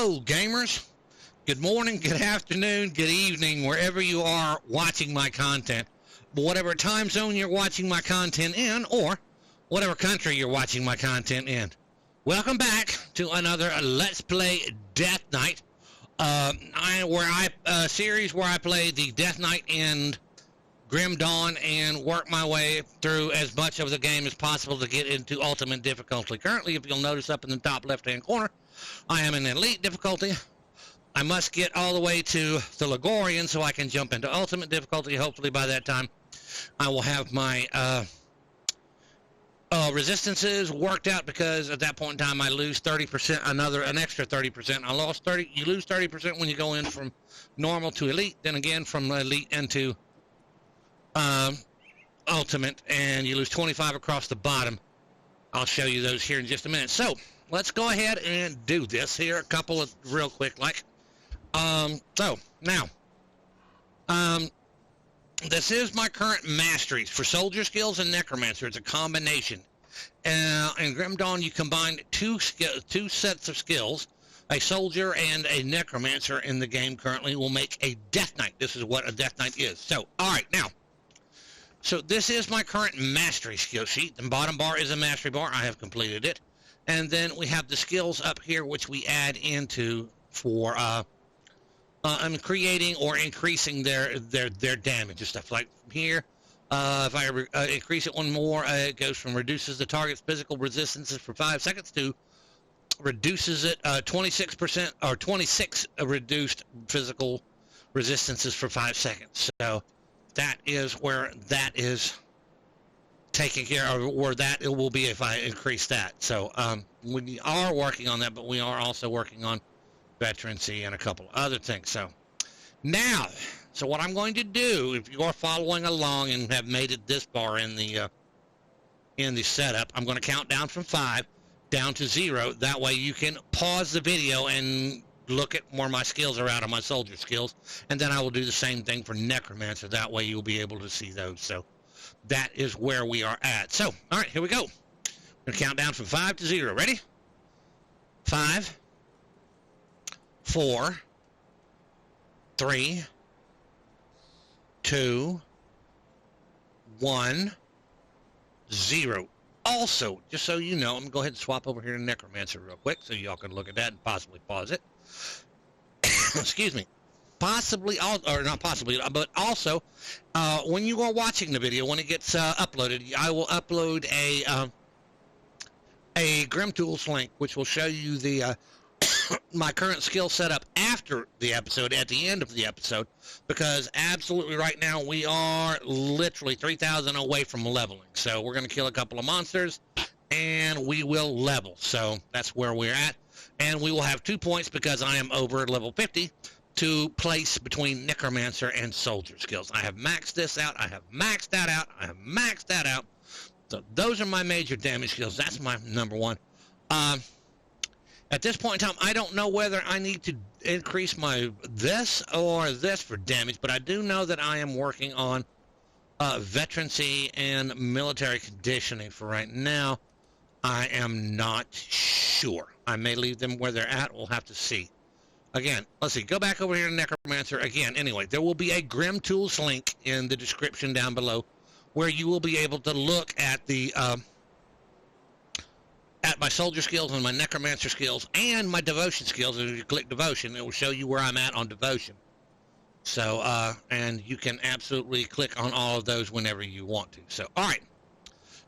Hello, gamers. Good morning, good afternoon, good evening, wherever you are watching my content. Whatever time zone you're watching my content in, or whatever country you're watching my content in. Welcome back to another Let's Play Death Knight. Series where I play the Death Knight and Grim Dawn and work my way through as much of the game as possible to get into ultimate difficulty. Currently, if you'll notice up in the top left-hand corner, I am in elite difficulty. I must get all the way to the Ligorian so I can jump into ultimate difficulty. Hopefully by that time I will have my resistances worked out, because at that point in time I lose 30%, an extra 30%. I lost 30. You lose 30% when you go in from normal to elite, then again from elite into ultimate, and you lose 25 across the bottom. I'll show you those here in just a minute. So let's go ahead and do this here, a couple of real quick like. So now, this is my current masteries for soldier skills and necromancer. It's a combination. In Grim Dawn, you combine two sets of skills. A soldier and a necromancer in the game currently will make a Death Knight. This is what a Death Knight is. So, all right, now. So this is my current mastery skill sheet. The bottom bar is a mastery bar. I have completed it. And then we have the skills up here, which we add into for creating or increasing their damage and stuff. Like here, if I increase it one more, it goes from reduces the target's physical resistances for 5 seconds to reduces it 26% or 26 reduced physical resistances for 5 seconds. So that is where that is taken care of, or that it will be if I increase that. So we are working on that, but we are also working on veterancy and a couple other things. So now, so what I'm going to do, if you are following along and have made it this far in the setup, I'm going to count down from 5 down to 0. That way you can pause the video and look at where my skills are out of my soldier skills, and then I will do the same thing for necromancer. That way you'll be able to see those. So that is where we are at. So, all right, here we go. I'm going to count down from 5 to 0. Ready? 5, 4, 3, 2, 1, 0. Also, just so you know, I'm going to go ahead and swap over here to necromancer real quick so y'all can look at that and possibly pause it. Excuse me. Possibly, or not possibly, but also, when you are watching the video, when it gets uploaded, I will upload a Grim Tools link, which will show you the my current skill setup after the episode, at the end of the episode, because absolutely right now we are literally 3,000 away from leveling. So we're going to kill a couple of monsters, and we will level. So that's where we're at, and we will have 2 points because I am over level 50. To place between necromancer and soldier skills. I have maxed this out. I have maxed that out. I have maxed that out. So those are my major damage skills. That's my number one. At this point in time, I don't know whether I need to increase my this or this for damage, but I do know that I am working on veterancy and military conditioning for right now. I am not sure. I may leave them where they're at. We'll have to see. Again, let's see. Go back over here to Necromancer. Again, anyway, there will be a Grim Tools link in the description down below where you will be able to look at the at my soldier skills and my necromancer skills and my devotion skills. If you click devotion, it will show you where I'm at on devotion. So, and you can absolutely click on all of those whenever you want to. So, all right.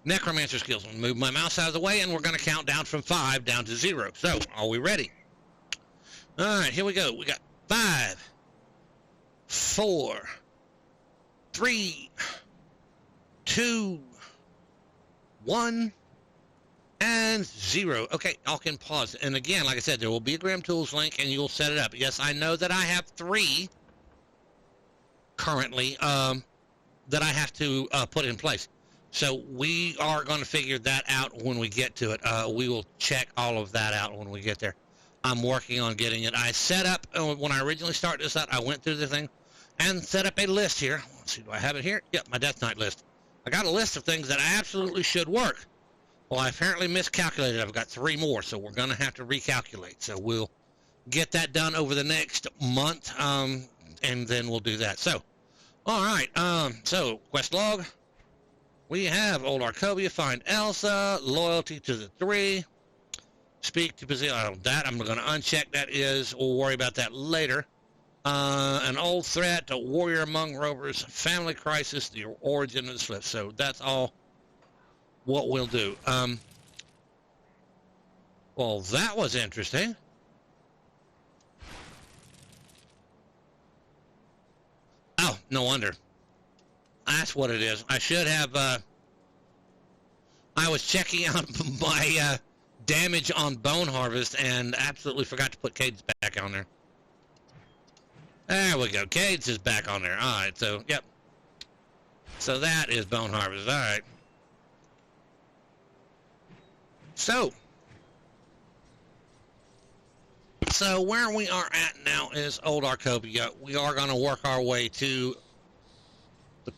Necromancer skills. I'm going to move my mouse out of the way, and we're going to count down from 5 down to 0. So, are we ready? All right, here we go. We got 5, 4, 3, 2, 1, and 0. Okay, y'all can pause. And again, like I said, there will be a Grim Tools link, and you'll set it up. Yes, I know that I have 3 currently that I have to put in place. So we are going to figure that out when we get to it. We will check all of that out when we get there. I'm working on getting it. I set up, when I originally started this out, I went through the thing and set up a list here. Let's see, do I have it here? Yep, my Death Knight list. I got a list of things that absolutely should work. Well, I apparently miscalculated. I've got 3 more, so we're going to have to recalculate. So we'll get that done over the next month, and then we'll do that. So, all right. So quest log. We have Old Arcobia, find Elsa, loyalty to the 3, speak to Bazil. That I'm going to uncheck. That is, we'll worry about that later. An old threat, a warrior among rovers, family crisis, the origin of the slip. So that's all what we'll do. Well, that was interesting. Oh, no wonder. That's what it is. I should have, I was checking out my damage on Bone Harvest and absolutely forgot to put Cadence back on there. There we go. Cadence is back on there. All right, so, yep. So that is Bone Harvest. All right. So where we are at now is Old Arcobia. We are going to work our way to the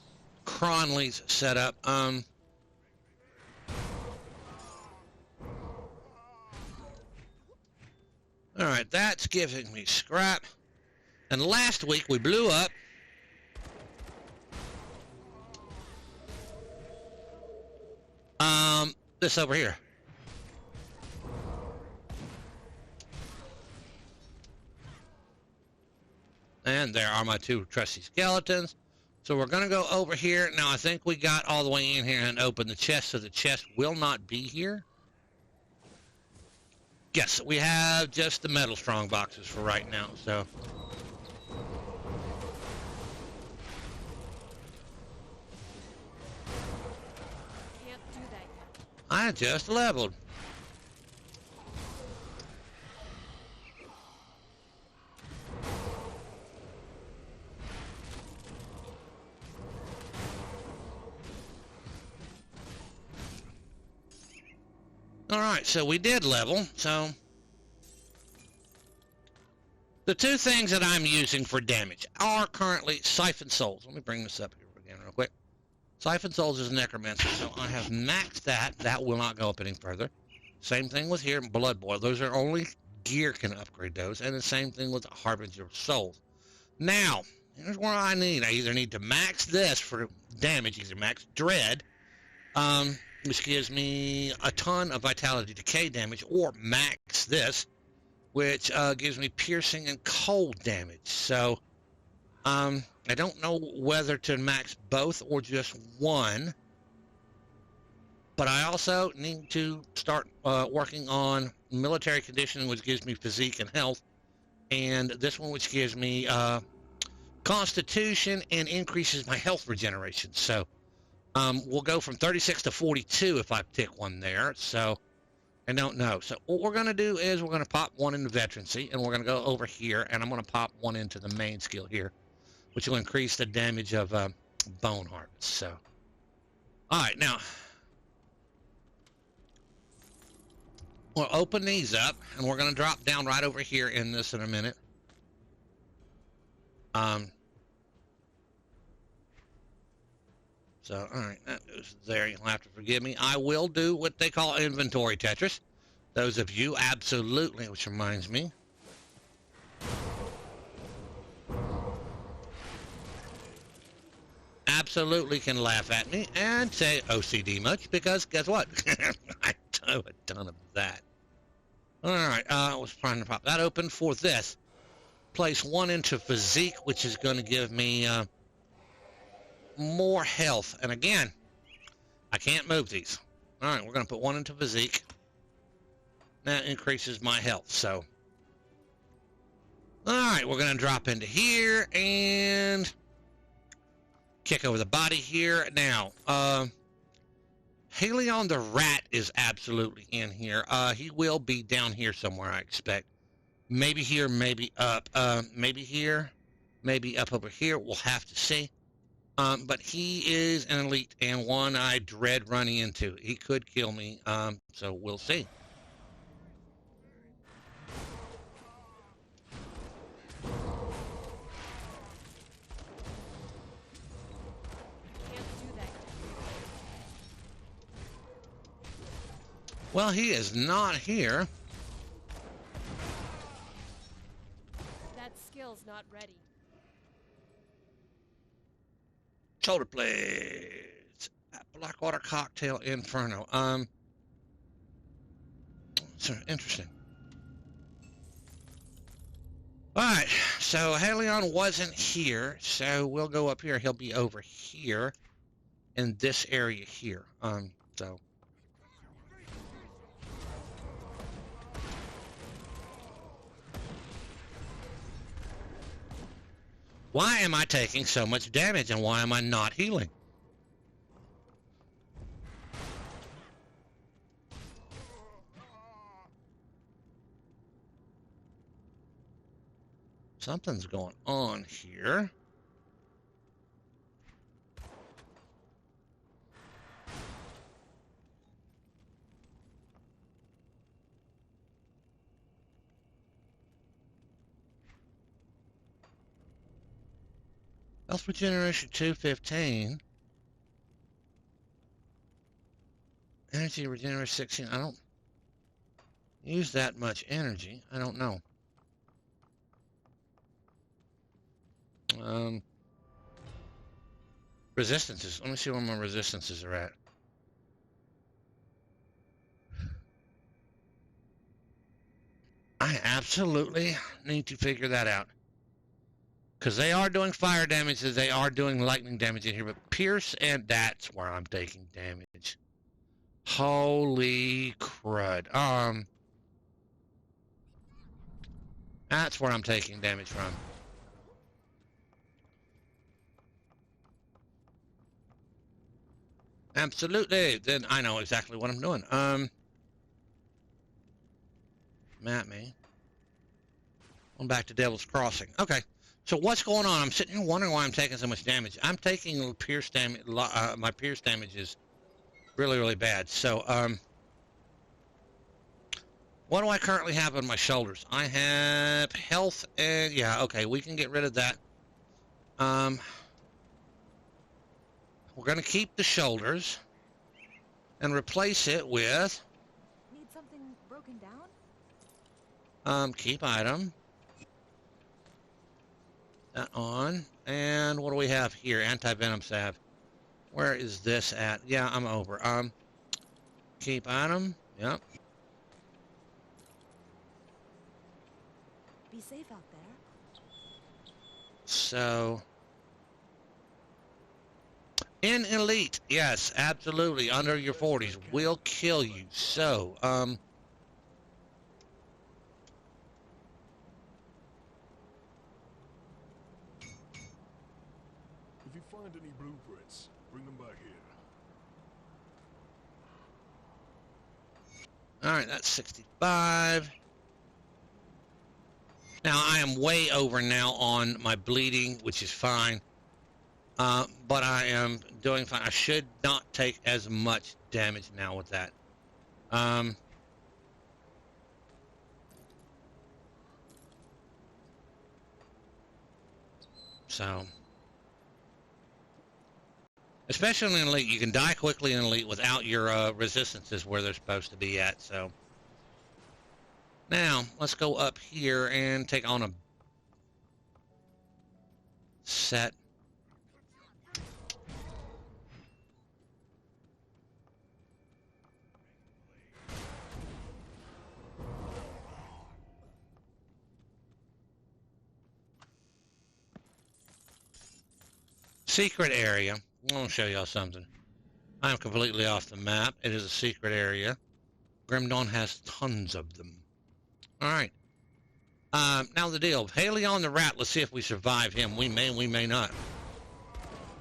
Cronley's setup. All right, that's giving me scrap. And last week we blew up this over here. And there are my 2 trusty skeletons. So we're going to go over here. Now, I think we got all the way in here and open the chest, so the chest will not be here. Yes, we have just the metal strong boxes for right now, so. Can't do that yet. I just leveled. All right, so we did level. So the 2 things that I'm using for damage are currently Siphon Souls. Let me bring this up here again real quick. Siphon Souls is Necromancer, so I have maxed that. That will not go up any further. Same thing with here, Blood Boil. Those are only gear can upgrade those, and the same thing with Harbinger of Souls. Now, here's where I either need to max this for damage, either max Dread, which gives me a ton of Vitality Decay damage, or max this, which gives me piercing and cold damage. So, I don't know whether to max both or just one, but I also need to start working on military conditioning, which gives me physique and health, and this one, which gives me constitution and increases my health regeneration. So, we'll go from 36 to 42 if I pick one there. So, I don't know. So, what we're going to do is we're going to pop one into veterancy, and we're going to go over here, and I'm going to pop one into the main skill here, which will increase the damage of Bone Harvest. So, all right, now, we'll open these up, and we're going to drop down right over here in this in a minute. So, all right, that is there. You'll have to forgive me. I will do what they call inventory Tetris. Those of you, absolutely, which reminds me. Absolutely can laugh at me and say OCD much, because guess what? I do a ton of that. All right, I was trying to pop that open for this. Place one into physique, which is going to give me more health. And again, I can't move these. All right, we're going to put one into physique. That increases my health. So, all right, we're going to drop into here and kick over the body here. Now, Helion the rat is absolutely in here. He will be down here somewhere, I expect. Maybe here, maybe up. Maybe here, maybe up over here. We'll have to see. But he is an elite and one I dread running into. He could kill me, so we'll see. Well, he is not here. shoulder blades. Blackwater Cocktail Inferno. So interesting. Alright, so Halion wasn't here, so we'll go up here. He'll be over here in this area here. So why am I taking so much damage and why am I not healing? Something's going on here. Health regeneration 215. Energy regeneration 16. I don't use that much energy. I don't know. Resistances. Let me see where my resistances are at. I absolutely need to figure that out. Because they are doing fire damage, they are doing lightning damage in here, but Pierce, and that's where I'm taking damage. Holy crud. That's where I'm taking damage from. Absolutely. Then I know exactly what I'm doing. Map me. I'm back to Devil's Crossing. Okay. So what's going on? I'm sitting here wondering why I'm taking so much damage. I'm taking pierce damage. My pierce damage is really, really bad. So, what do I currently have on my shoulders? I have health and yeah. Okay, we can get rid of that. We're going to keep the shoulders and replace it with... Need something broken down? Keep item. That on. And what do we have here? Anti-venom salve. Where is this at? Yeah, I'm over. Keep item. Yep. Be safe out there. So... in Elite, yes, absolutely, under your 40s, will kill you. So, if you find any blueprints, bring them back here. alright, that's 65. Now, I am way over now on my bleeding, which is fine. But I am doing fine. I should not take as much damage now with that. So, especially in Elite, you can die quickly in Elite without your resistances where they're supposed to be at. So, now let's go up here and take on a set. Secret area. I want to show y'all something. I'm completely off the map. It is a secret area. Grim Dawn has tons of them. Alright. Now the deal. Halion the rat, let's see if we survive him. We may not.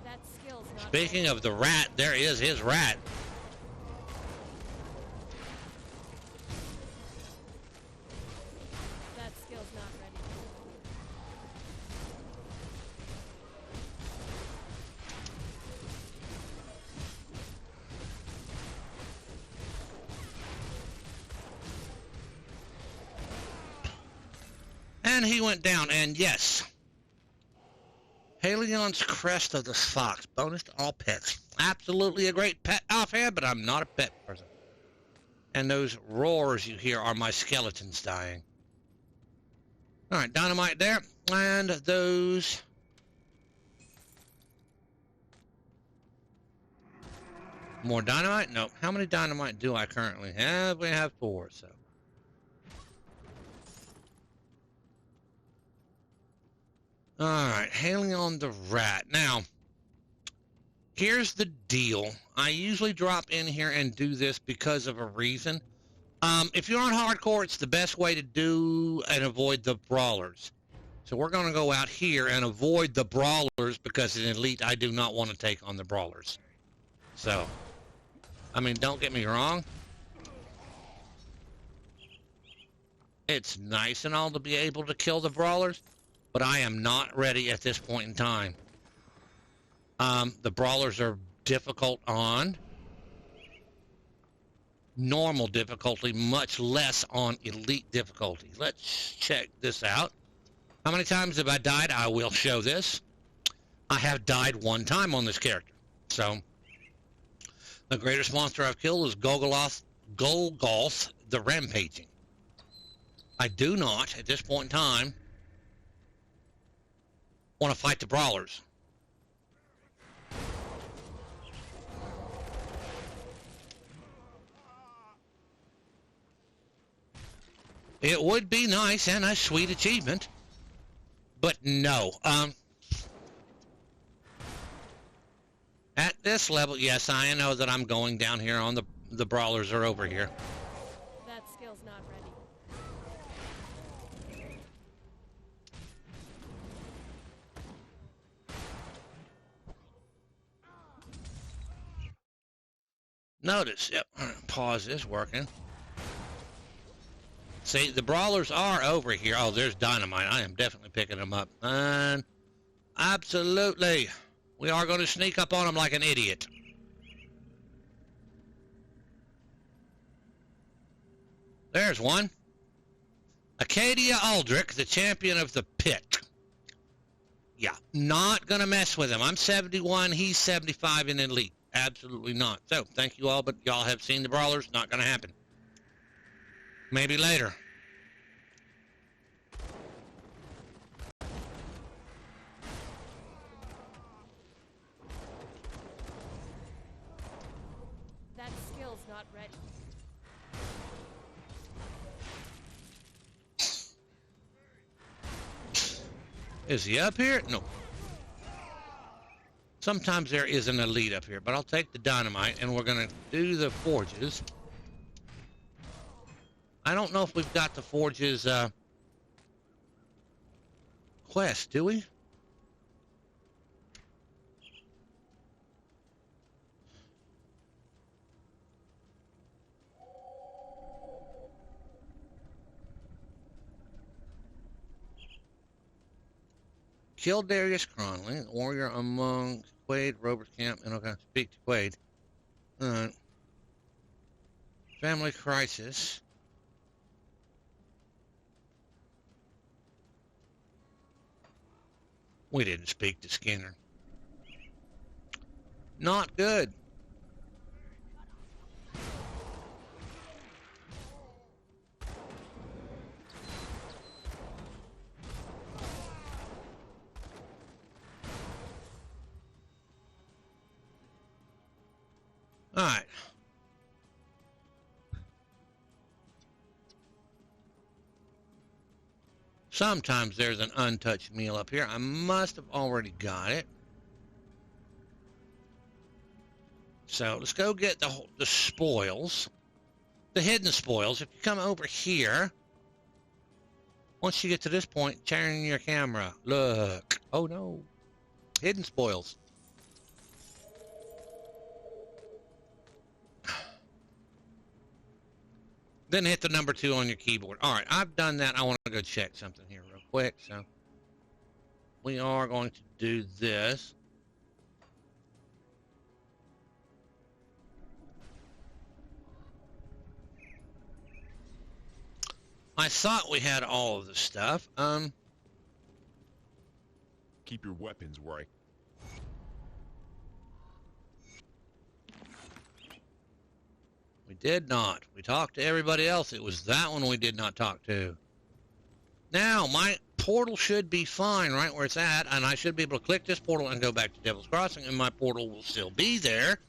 That skill's not Speaking of the rat, there is his rat. That skill's not ready. And he went down, and yes. Halion's Crest of the Fox. Bonus to all pets. Absolutely a great pet offhand, but I'm not a pet person. And those roars you hear are my skeletons dying. Alright, dynamite there. And those More dynamite? Nope. How many dynamite do I currently have? We have 4, so. Alright, Halion the Rat. Now, here's the deal. I usually drop in here and do this because of a reason. If you're on hardcore, it's the best way to do and avoid the brawlers. So we're going to go out here and avoid the brawlers because in Elite, I do not want to take on the brawlers. So, I mean, don't get me wrong. It's nice and all to be able to kill the brawlers, but I am not ready at this point in time. The brawlers are difficult on normal difficulty, much less on elite difficulty. Let's check this out. How many times have I died? I will show this. I have died 1 time on this character. So, the greatest monster I've killed is Golgoth the Rampaging. I do not, at this point in time, want to fight the brawlers. It would be nice and a sweet achievement, but no. At this level, yes, I know that I'm going down here on the brawlers are over here. That skill's not ready. Notice, yep, pause is working. See, the brawlers are over here. Oh, there's dynamite. I am definitely picking them up. And absolutely, we are going to sneak up on them like an idiot. There's one. Acadia Aldrich, the champion of the pit. Yeah, not going to mess with him. I'm 71, he's 75 in elite. Absolutely not. So, thank you all, but y'all have seen the brawlers. Not going to happen. Maybe later. That skill's not ready. Is he up here? No. Sometimes there is an elite up here, but I'll take the dynamite, and we're going to do the forges. I don't know if we've got the forges quest, do we? Kill Darius Cronley, warrior among Quaid, Robert's camp, and okay, speak to Quaid. Family crisis. We didn't speak to Skinner. Not good. All right. Sometimes there's an untouched meal up here. I must have already got it. So let's go get the spoils. The hidden spoils. If you come over here, once you get to this point, turn your camera. Look. Oh no. Hidden spoils. Then hit the number 2 on your keyboard. All right, I've done that. I want to go check something here real quick. So we are going to do this. I thought we had all of the stuff. Keep your weapons right. We did not. We talked to everybody else. It was that one we did not talk to. Now, my portal should be fine right where it's at, and I should be able to click this portal and go back to Devil's Crossing, and my portal will still be there.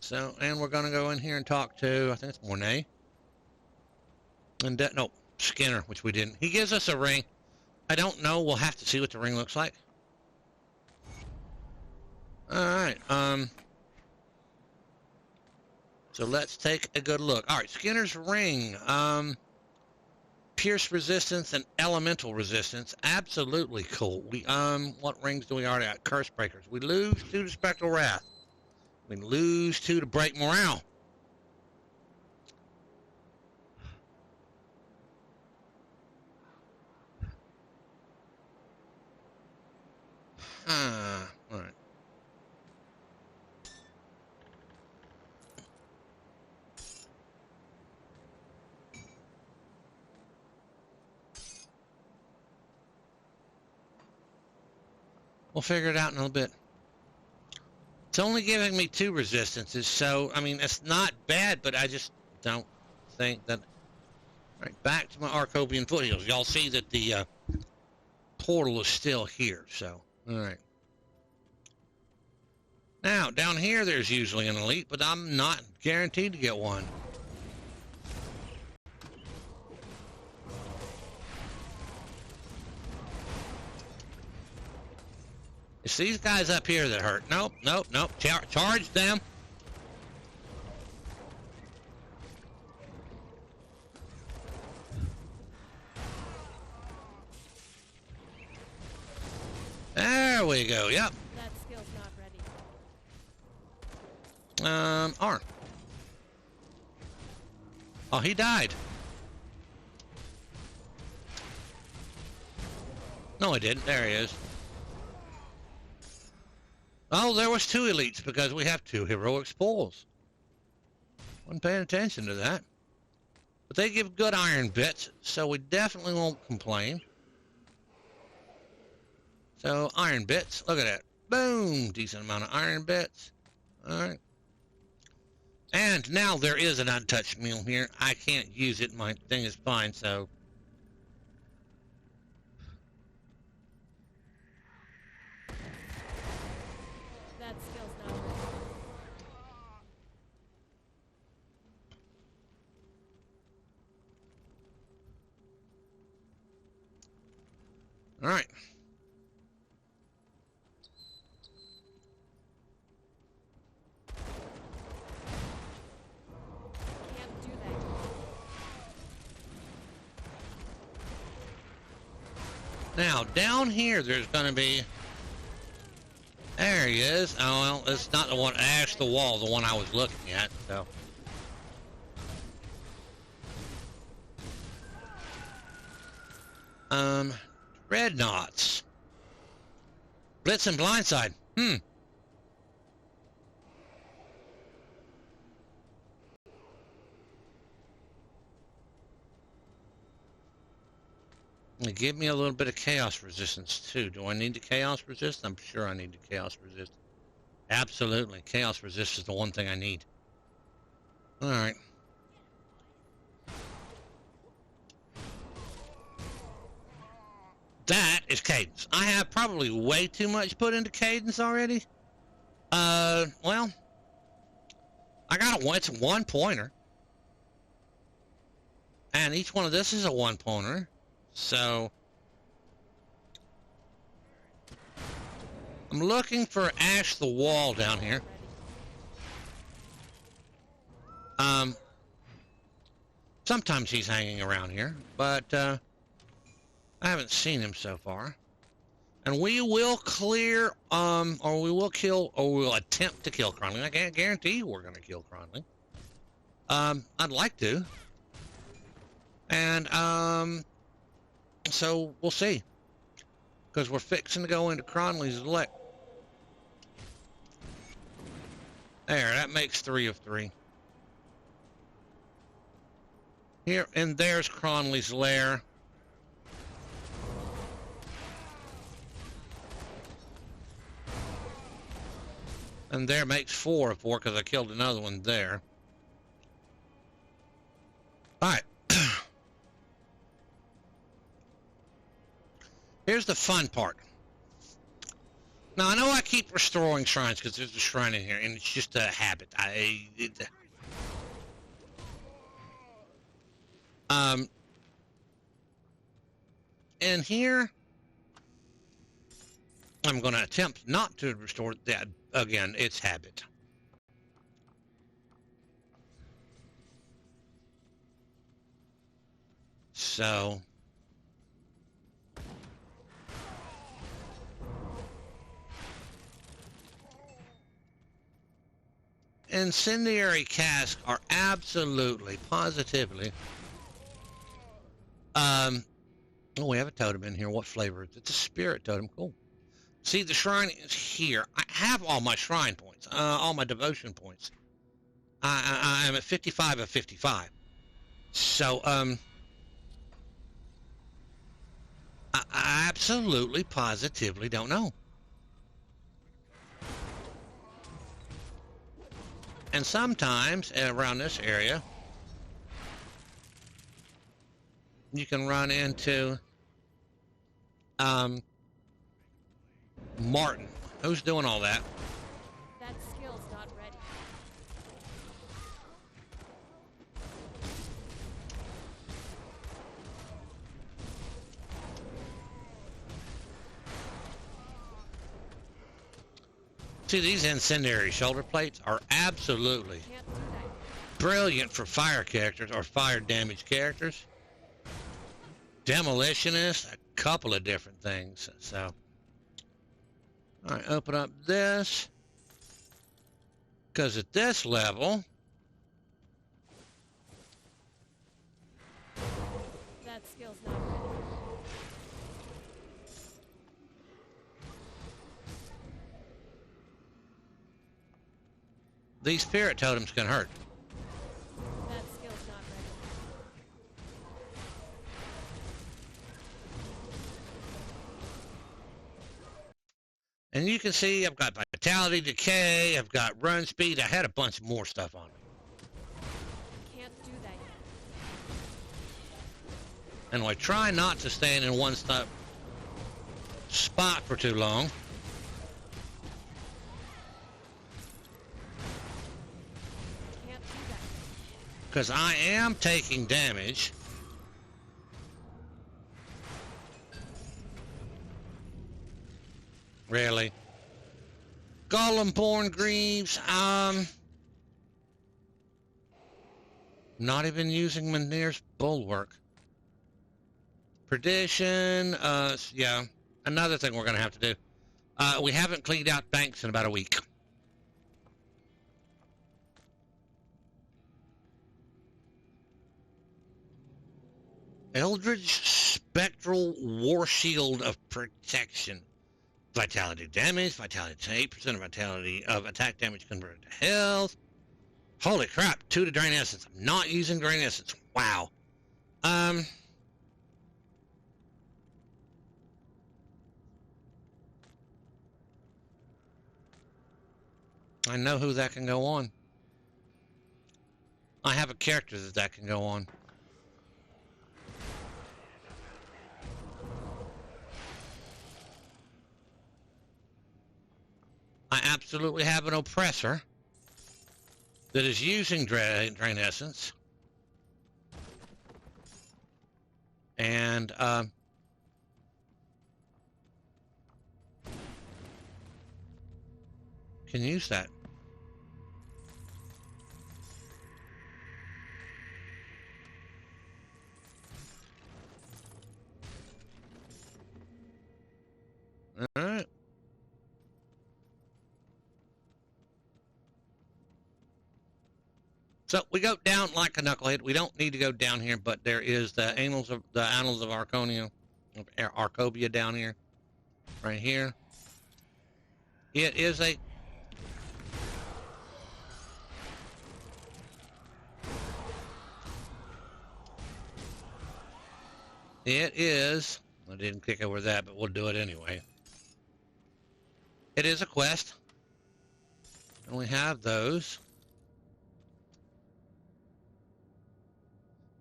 So, and we're going to go in here and talk to, I think it's Mornay. And, no, Skinner, which we didn't. He gives us a ring. I don't know. We'll have to see what the ring looks like. Alright, so let's take a good look. Alright, Skinner's ring. Pierce resistance and elemental resistance. Absolutely cool. What rings do we already have? Curse breakers. We lose 2 to Spectral Wrath. We lose 2 to Break Morale. Alright. We'll figure it out in a little bit. It's only giving me 2 resistances, so, I mean, it's not bad, but I just don't think that... Alright, back to my Arcobian foothills. Y'all see that the portal is still here, so... Alright. Now, down here there's usually an elite, but I'm not guaranteed to get one. It's these guys up here that hurt. Nope, nope, nope. Charge them. There we go. Yep. That skill's not ready. Arn. Oh, he died. No, he didn't. There he is. Oh, there was 2 elites because we have 2 heroic spoils. Wasn't paying attention to that. But they give good iron bits, so we definitely won't complain. So, iron bits. Look at that. Boom! Decent amount of iron bits. Alright. And now there is an untouched meal here. I can't use it. My thing is fine, so... That skill's not ready. Alright. Can't do that. Now, down here, there's going to be... There he is. Oh, well, it's not the one... Ash the Wall, the one I was looking at, so... Dreadnoughts. Blitz and Blindside. Give me a little bit of chaos resistance, too. Do I need the chaos resist? I'm sure I need the chaos resist. Absolutely. Chaos resist is the one thing I need. Alright. That is Cadence. I have probably way too much put into Cadence already. Well, I got it's a 1-pointer. And each one of this is a 1-pointer. So, I'm looking for Ash the Wall down here. Sometimes he's hanging around here, but, I haven't seen him so far. And we will clear, or we will kill, or we'll attempt to kill Cronley. I can't guarantee we're going to kill Cronley. I'd like to. And, so we'll see. Because we're fixing to go into Cronley's elect. There, that makes 3 of 3. Here, and there's Cronley's lair. And there makes 4 of 4 because I killed another one there. Alright. Here's the fun part. Now, I know I keep restoring shrines because there's a shrine in here, and it's just a habit. And here, I'm going to attempt not to restore that. Again, it's habit. So... incendiary casks are absolutely, positively. Oh, we have a totem in here. What flavor is it? It's a spirit totem. Cool. See, the shrine is here. I have all my shrine points, all my devotion points. I am at 55 of 55. So, I absolutely, positively don't know. And sometimes around this area, you can run into Martin. Who's doing all that? That skill's not ready. See, these incendiary shoulder plates are absolutely Can't do that. brilliant for fire characters or fire damage characters. Demolitionist, a couple of different things. So, all right, open up this. Because at this level, That skill's not ready. these spirit totems can hurt. That skill's not ready. And you can see I've got vitality decay, I've got run speed, I had a bunch more stuff on me. Can't do that yet. And I try not to stand in one spot for too long. Can't do that. Because I am taking damage. Really? Golem-born Greaves, not even using Mynheer's Bulwark. Perdition, yeah, another thing we're going to have to do. We haven't cleaned out banks in about a week. Eldritch Spectral War Shield of Protection. Vitality damage, vitality 8% of vitality of attack damage converted to health. Holy crap, 2 to drain essence. I'm not using drain essence. Wow. I know who that can go on. I have a character that can go on. I absolutely have an oppressor that is using drain essence. And can use that. All right. So we go down like a knucklehead. We don't need to go down here, but there is the Annals of Arconia, Arcobia down here, right here. It is a I didn't click over that, but we'll do it anyway. It is a quest, and we have those.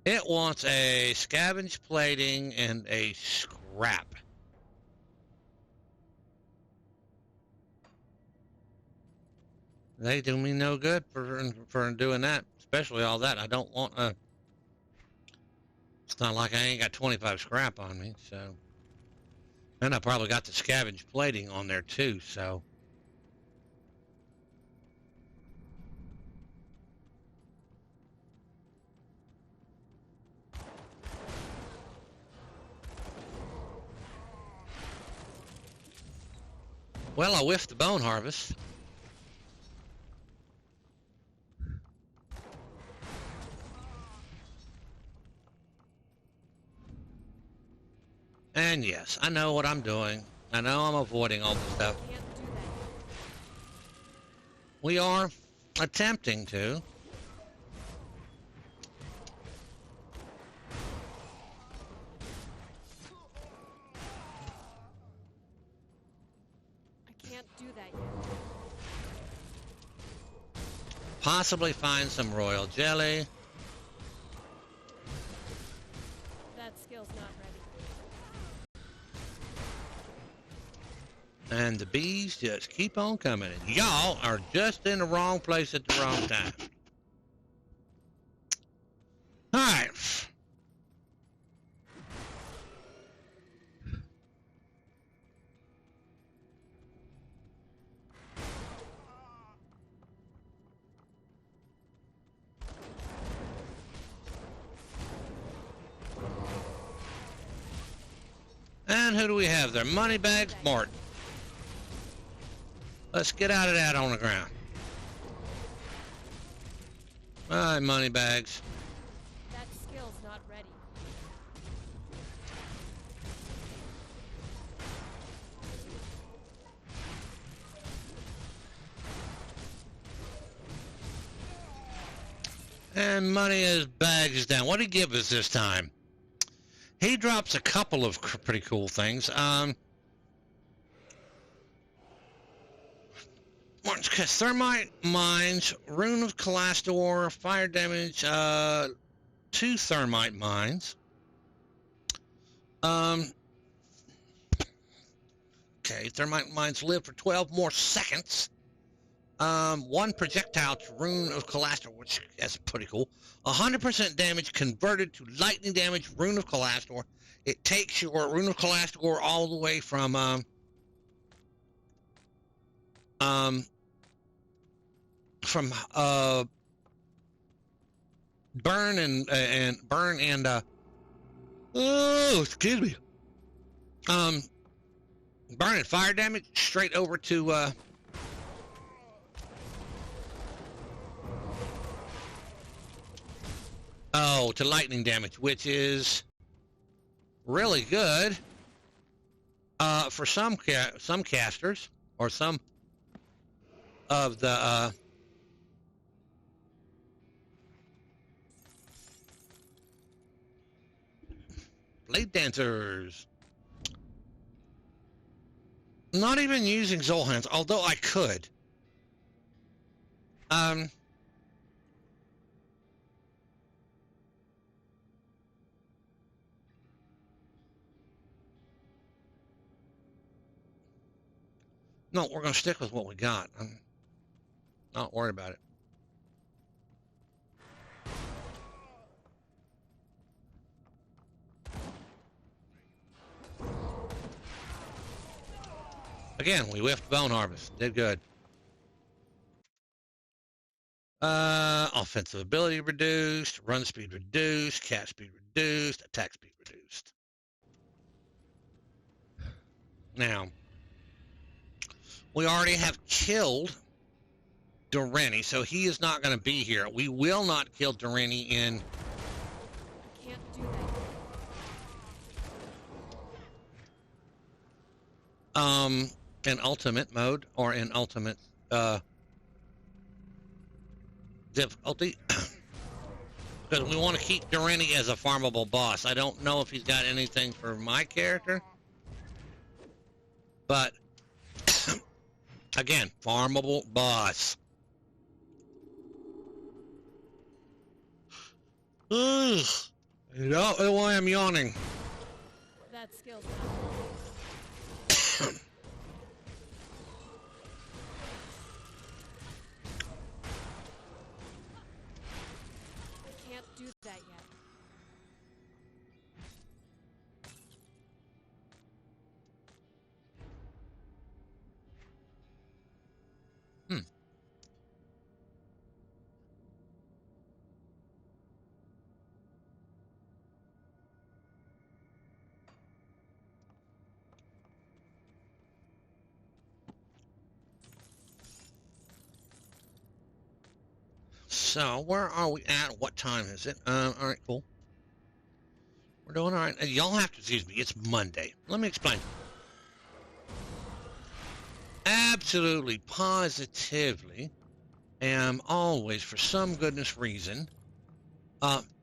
It wants a scavenge plating and a scrap. They do me no good for doing that, especially all that. I don't want it's not like I ain't got 25 scrap on me, so. And I probably got the scavenge plating on there too, so. Well, I whiffed the bone harvest. And yes, I know what I'm doing. I know I'm avoiding all the stuff. Can't do that yet. We are attempting to. I can't do that yet. Possibly find some royal jelly. That skill's not ready. And the bees just keep on coming. And y'all are just in the wrong place at the wrong time. All right. And who do we have there? Moneybags Martin. Let's get out of that on the ground. All right, Moneybags. That skill's not ready. And money is bags down. What did he give us this time? He drops a couple of pretty cool things. Thermite mines, Rune of Calastor, fire damage, 2 thermite mines. Okay, thermite mines live for 12 more seconds. 1 projectile to Rune of Calastor, which is pretty cool. 100% damage converted to lightning damage, Rune of Calastor. It takes your Rune of Calastor all the way from burn and excuse me, burn and fire damage straight over to to lightning damage, which is really good for some casters or some of the Blade Dancers. Not even using Zolhands, although I could. No, we're going to stick with what we got. I'm not worried about it. Again, we whiffed Bone Harvest. Did good. Offensive ability reduced, run speed reduced, cat speed reduced, attack speed reduced. Now, we already have killed Durrani, so he is not going to be here. We will not kill Durrani in... I can't do that. In ultimate mode or in ultimate difficulty. Because we want to keep Durrani as a farmable boss. I don't know if he's got anything for my character. But again, farmable boss. You don't know why I'm yawning. That skill's not ready. So where are we at? What time is it? All right, cool. We're doing all right. Y'all have to excuse me. It's Monday. Let me explain. Absolutely, positively, am always, for some goodness reason,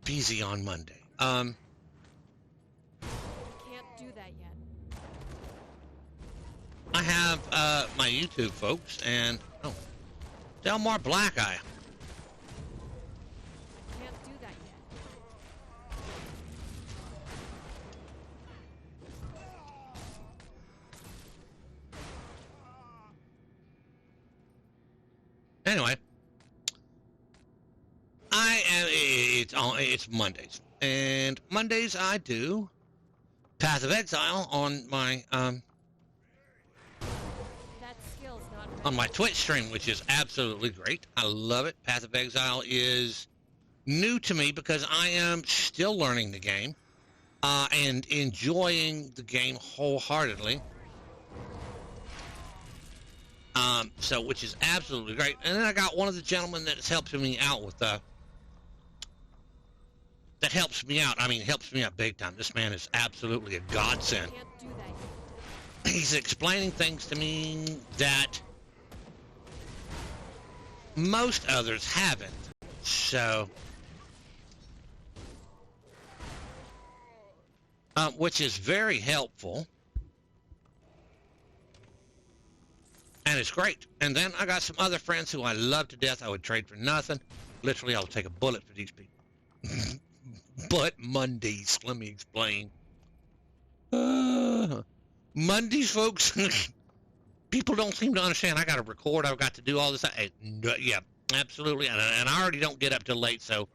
busy on Monday. I can't do that yet. I have my YouTube folks and Delmar Black Eye. Can't do that yet. Anyway, it's Mondays, and Mondays I do Path of Exile on my That skill's not ready. on my Twitch stream, which is absolutely great. I love it. Path of Exile is new to me because I am still learning the game and enjoying the game wholeheartedly. So, which is absolutely great. And then I got one of the gentlemen that's helping me out with that helps me out. I mean, helps me out big time. This man is absolutely a godsend. Can't do that yet. He's explaining things to me that most others haven't. So, which is very helpful. And it's great. And then I got some other friends who I love to death. I would trade for nothing. Literally, I would take a bullet for these people. But Mondays, let me explain. Mondays, folks, people don't seem to understand. I got to record. I've got to do all this. Yeah, absolutely. And I already don't get up till late. So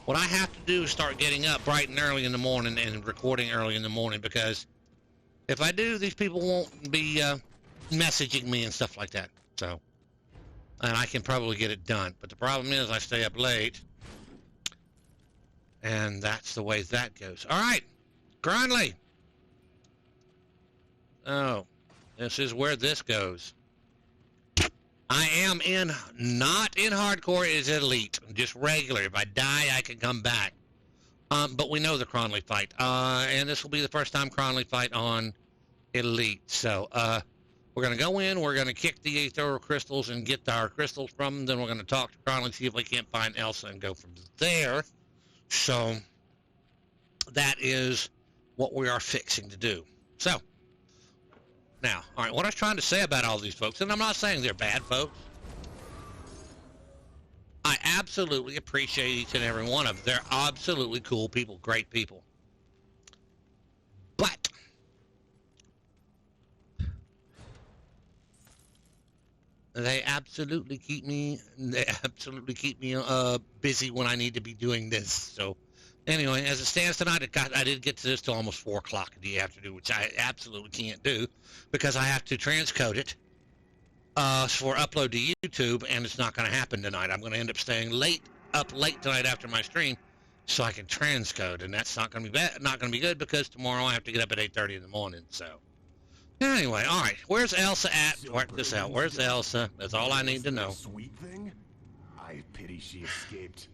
what I have to do is start getting up bright and early in the morning and recording early in the morning, because if I do, these people won't be messaging me and stuff like that. So, and I can probably get it done. But the problem is I stay up late. And that's the way that goes. All right, Grindley. Oh, this is where this goes. I am not in hardcore, it is elite, just regular. If I die, I can come back. But we know the Cronley fight. And this will be the first time Cronley fight on elite. So, we're going to go in, we're going to kick the Aetherial crystals and get our crystals from them. Then we're going to talk to Cronley, see if we can't find Elsa and go from there. So that is what we are fixing to do. So now, all right, what I was trying to say about all these folks, and I'm not saying they're bad folks. I absolutely appreciate each and every one of them. They're absolutely cool people, great people. But they absolutely keep me busy when I need to be doing this. So anyway, as it stands tonight, I did get to this till almost 4 o'clock in the afternoon, which I absolutely can't do because I have to transcode it for upload to YouTube, and it's not going to happen tonight. I'm going to end up staying up late tonight after my stream so I can transcode, and that's not going to be not going to be good because tomorrow I have to get up at 8:30 in the morning. So anyway, all right, where's Elsa at? Work this out. Where's Elsa? That's all I need to know. Sweet thing? I pity she escaped.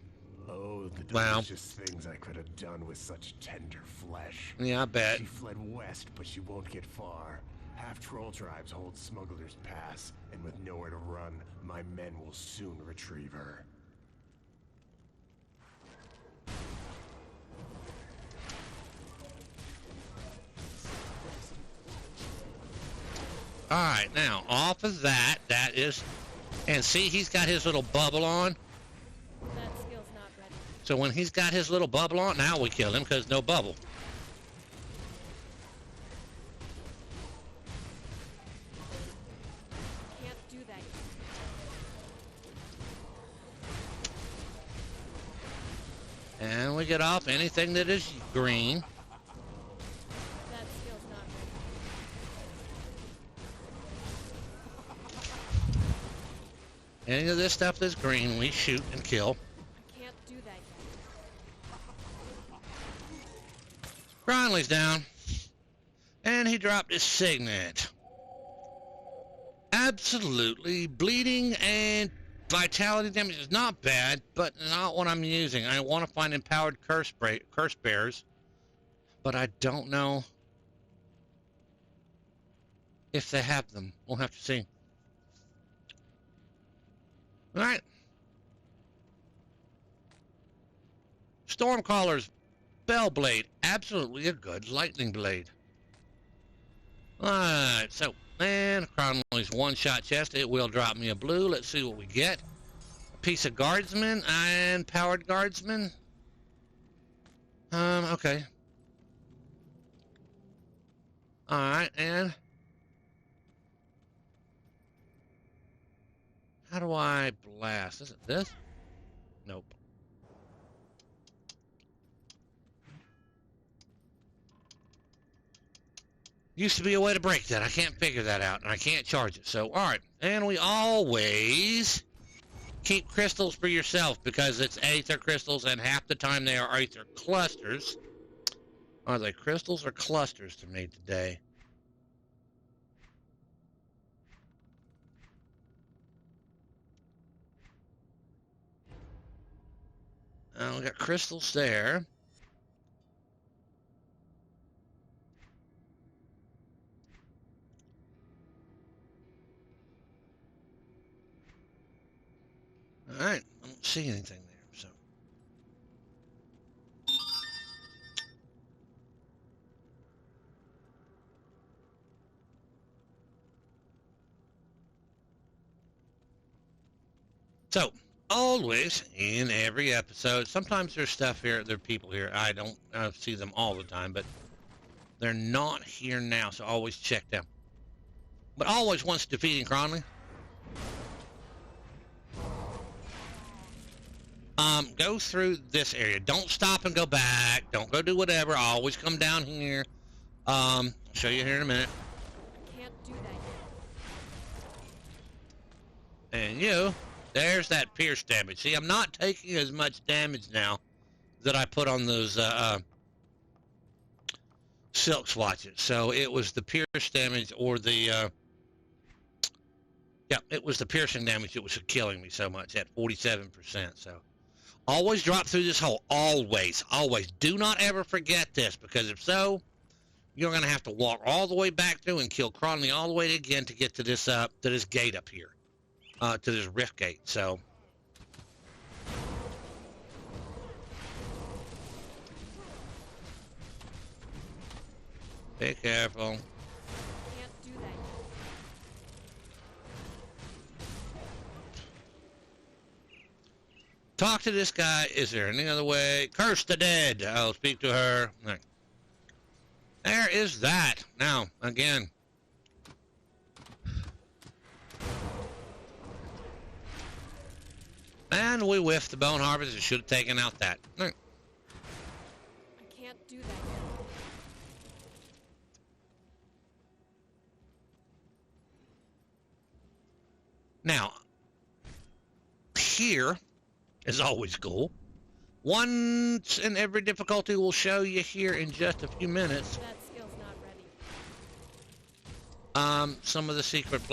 Oh, the Wow. delicious things I could have done with such tender flesh. Yeah, I bet. She fled west, but she won't get far. Half troll tribes hold Smuggler's Pass, and with nowhere to run, my men will soon retrieve her. All right, now off of that is, and see, he's got his little bubble on. That skill's not ready. So when he's got his little bubble on, now we kill him because no bubble. Can't do that yet. And we get off anything that is green. That skill's not ready. Any of this stuff that's green, we shoot and kill. I can't do that yet. Grindley's down. And he dropped his signet. Absolutely bleeding and Vitality damage is not bad, but not what I'm using. I want to find empowered curse bearers, but I don't know if they have them. We'll have to see. All right. Stormcaller's Bellblade, absolutely a good lightning blade. Alright, so, and Cronley's one-shot chest. It will drop me a blue. Let's see what we get. A piece of guardsman and powered guardsman. Okay. Alright, and how do I blast? Is it this? Nope. Used to be a way to break that. I can't figure that out, and I can't charge it. So, all right. And we always keep crystals for yourself because it's aether crystals, and half the time they are aether clusters. Are they crystals or clusters to me today? We got crystals there. All right, I don't see anything there, so. So, always in every episode, sometimes there's stuff here, there are people here. I don't see them all the time, but they're not here now, so always check them. But always once defeating Cronley. Go through this area. Don't stop and go back. Don't go do whatever. Always come down here. Show you here in a minute. Can't do that. And there's that pierce damage. See, I'm not taking as much damage now that I put on those silk swatches. So it was the pierce damage or the it was the piercing damage that was killing me so much at 47%. So always drop through this hole. Always. Do not ever forget this, because if so, you're going to have to walk all the way back through and kill Cronley all the way again to get to this gate up here, to this rift gate. So be careful. Can't do that. Talk to this guy. Is there any other way? Curse the dead. I'll speak to her. There is that. Now, again. And we whiffed the bone harvest. It should have taken out that. I can't do that. Now, here is always cool. Once in every difficulty we'll show you here in just a few minutes. That skill's not ready. Some of the secret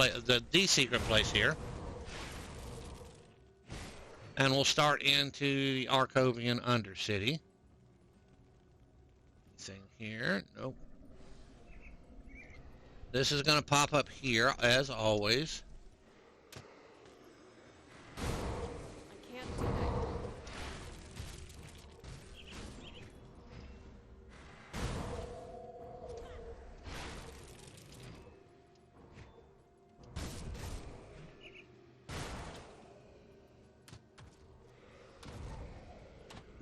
secret place here. And we'll start into the Arkovian Undercity. Thing here. Nope. This is going to pop up here, as always. I can't do that.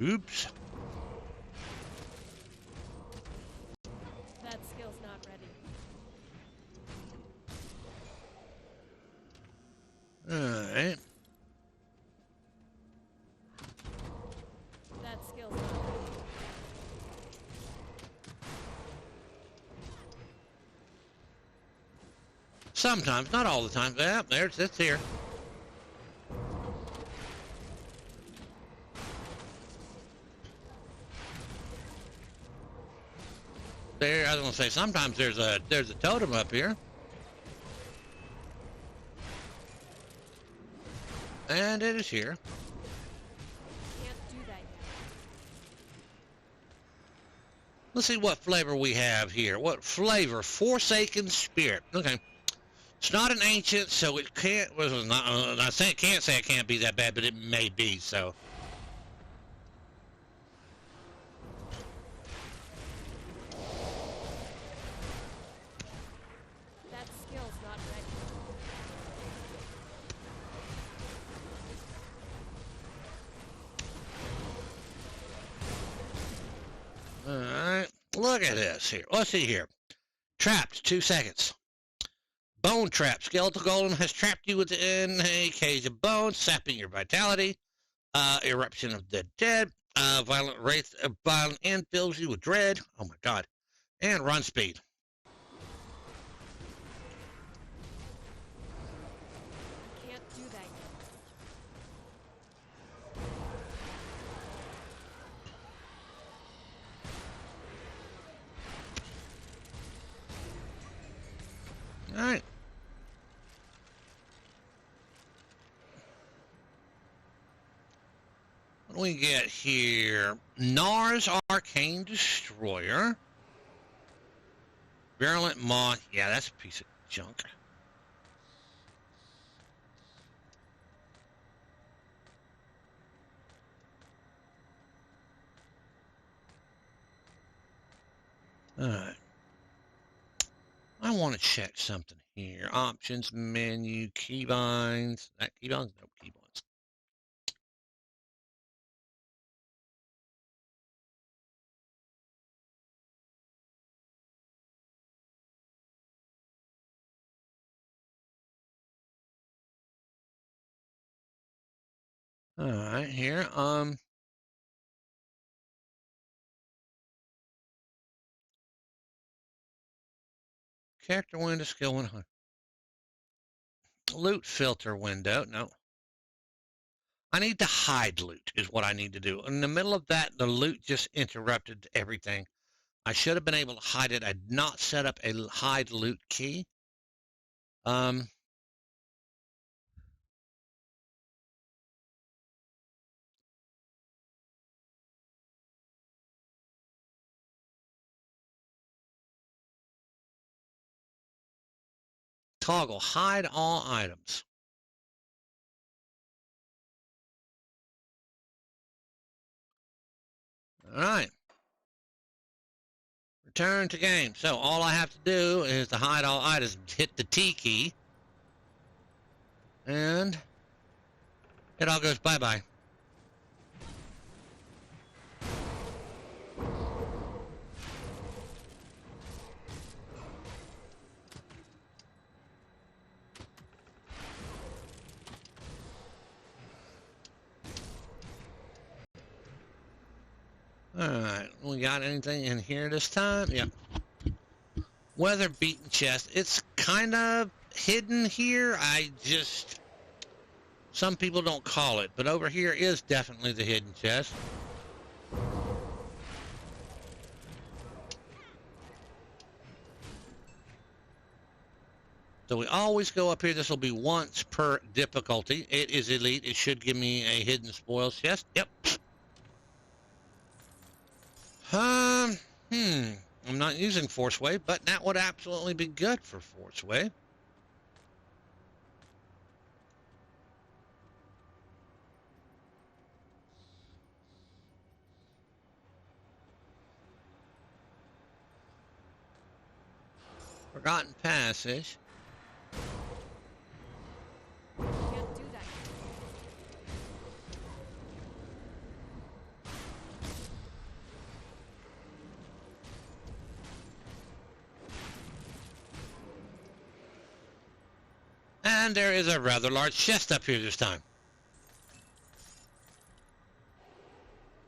Oops. That skill's not ready. Alright. That skill's not ready. Sometimes, not all the time. Yeah, it's here. There, I was gonna say sometimes there's a totem up here. And it is here. Can't do that yet. Let's see what flavor we have here. What flavor? Forsaken Spirit. Okay. It's not an ancient, so it can't. Well, not, can't say it can't be that bad, but it may be. So. That skill's not ready. Alright. Look at this here. Let's see here. Trapped. 2 seconds. Bone trap. Skeletal golem has trapped you within a cage of bones, sapping your vitality. Eruption of the dead. Violent wraith. Violent end fills you with dread. Oh my god. And run speed. Can't do that yet. Alright. What do we get here? Nars Arcane Destroyer. Virulent Maw. Yeah, that's a piece of junk. Alright. I want to check something here. Options, menu, keybinds. That keybinds? No keybinds. Alright, here. Character window, skill 100. Loot filter window. No. I need to hide loot is what I need to do. In the middle of that, the loot just interrupted everything. I should have been able to hide it. I did not set up a hide loot key. Toggle hide all items. All right. Return to game. So all I have to do is to hide all items. Hit the T key. And it all goes bye-bye. Alright, we got anything in here this time? Yep. Weather beaten chest. It's kind of hidden here. Some people don't call it, but over here is definitely the hidden chest. So we always go up here. This will be once per difficulty. It is elite. It should give me a hidden spoils chest. Yep. I'm not using Force Wave, but that would absolutely be good for Force Wave. Forgotten Passage. Can't do that And there is a rather large chest up here this time.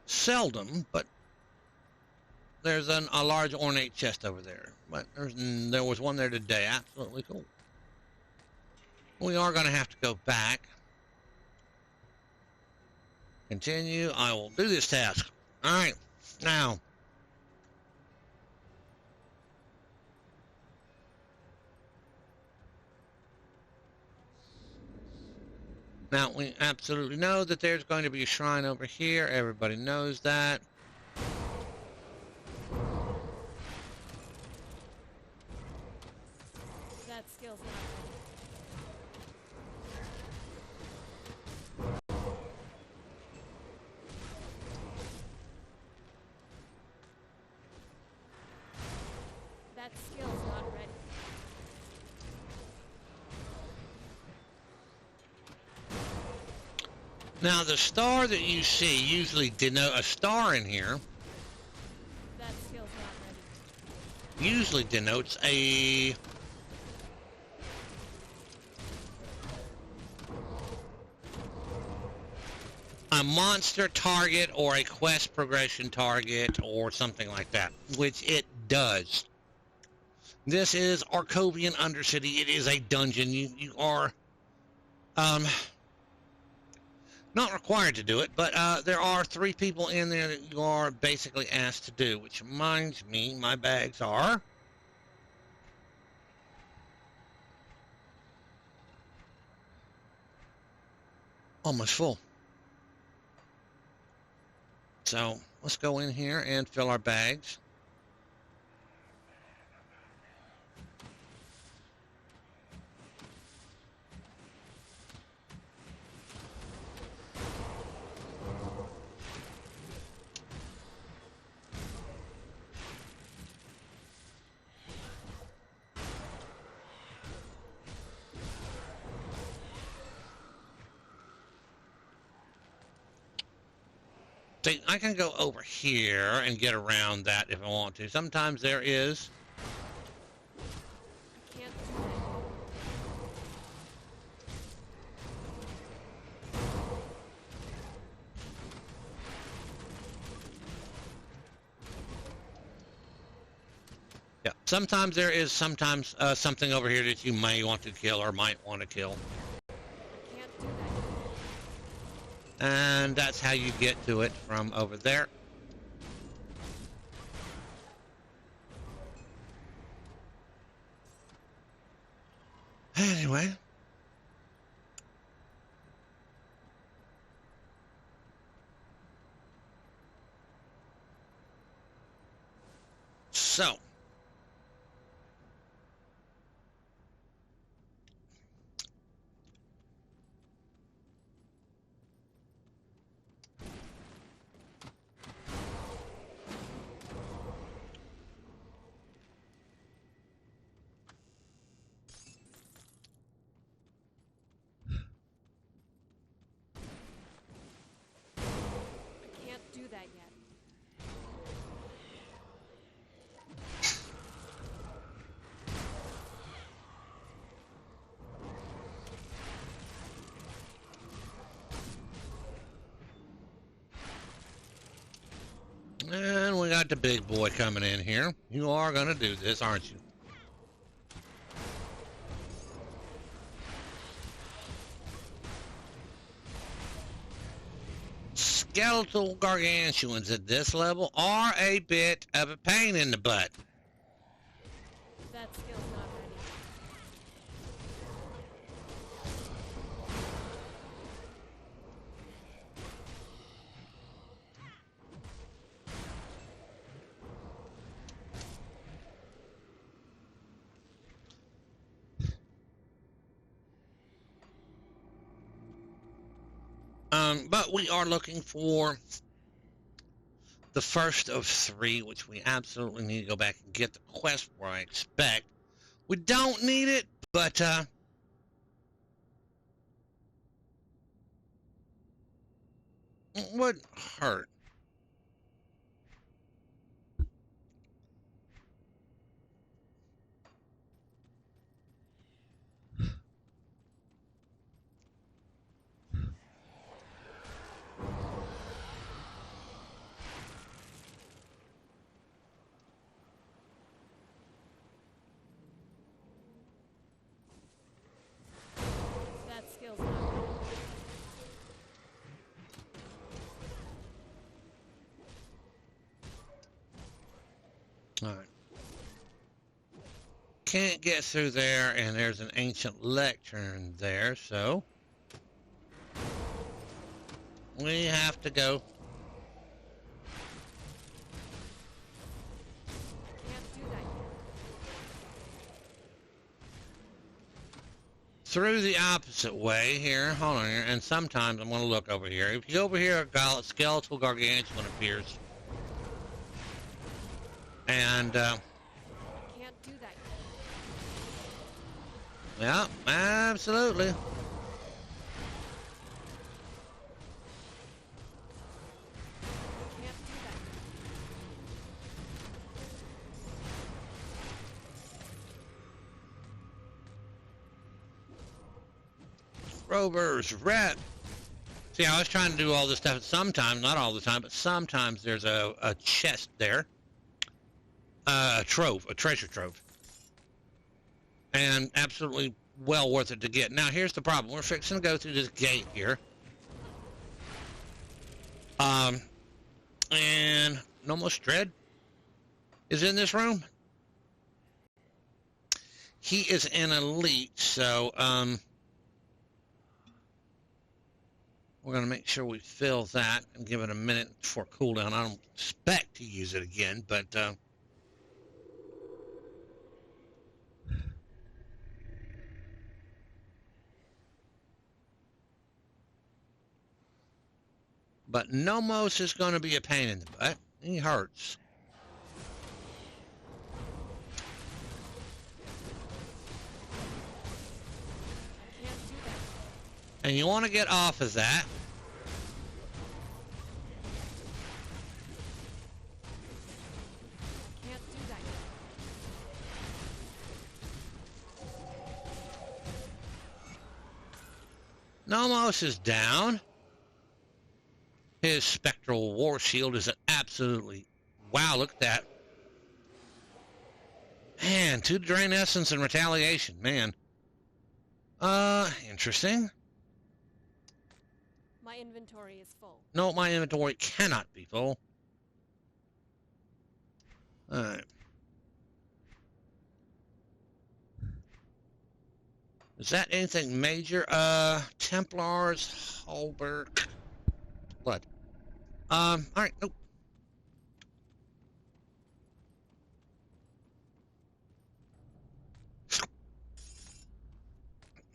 Seldom, but there's a large ornate chest over there. But there was one there today. Absolutely cool. We are going to have to go back. Continue. I will do this task. All right. Now. Now, we absolutely know that there's going to be a shrine over here. Everybody knows that. That skill's not ready. That skill's not ready. Now, the star that you see usually denote a star in here. That skill's not ready. Usually denotes a monster target or a quest progression target or something like that, which it does. This is Arcovian Undercity. It is a dungeon. You are not required to do it, but there are 3 people in there that you are basically asked to do, which reminds me, my bags are almost full. So let's go in here and fill our bags. See, I can go over here and get around that if I want to. Sometimes there is. I can't do that. Yeah, sometimes there is something over here that you may want to kill or might want to kill. I can't do that. And that's how you get to it from over there. Anyway. So. I can't do that yet. And we got the big boy coming in here. You are going to do this, aren't you? Skeletal gargantuans at this level are a bit of a pain in the butt. That skill's not ready. But we are looking for the first of 3, which we absolutely need to go back and get the quest where I expect. We don't need it, but it wouldn't hurt. That skill's not ready. All right. Can't get through there, and there's an ancient lectern there, so We have to go Can't do that yet. through the opposite way here. Hold on here. And sometimes I'm going to look over here. If you go over here, a skeletal gargantuan appears. And, Can't do that yet. yeah, absolutely. Can't do that yet. Rovers, rat. See, I was trying to do all this stuff. Sometimes, not all the time, but sometimes there's a chest there. A trove, a treasure trove. And absolutely well worth it to get. Now, here's the problem. We're fixing to go through this gate here. And Nomos Dread is in this room. He is an elite, so, we're going to make sure we fill that and give it a minute for cooldown. I don't expect to use it again, but, Nomos is going to be a pain in the butt. He hurts. Can't do that. And you want to get off of that. Can't do that yet. Nomos is down. His spectral war shield is an absolutely... Wow, look at that. Man, 2 drain essence and retaliation. Man. Interesting. My inventory is full. No, my inventory cannot be full. Alright. Is that anything major? Templars, Halbert, blood. Alright, nope.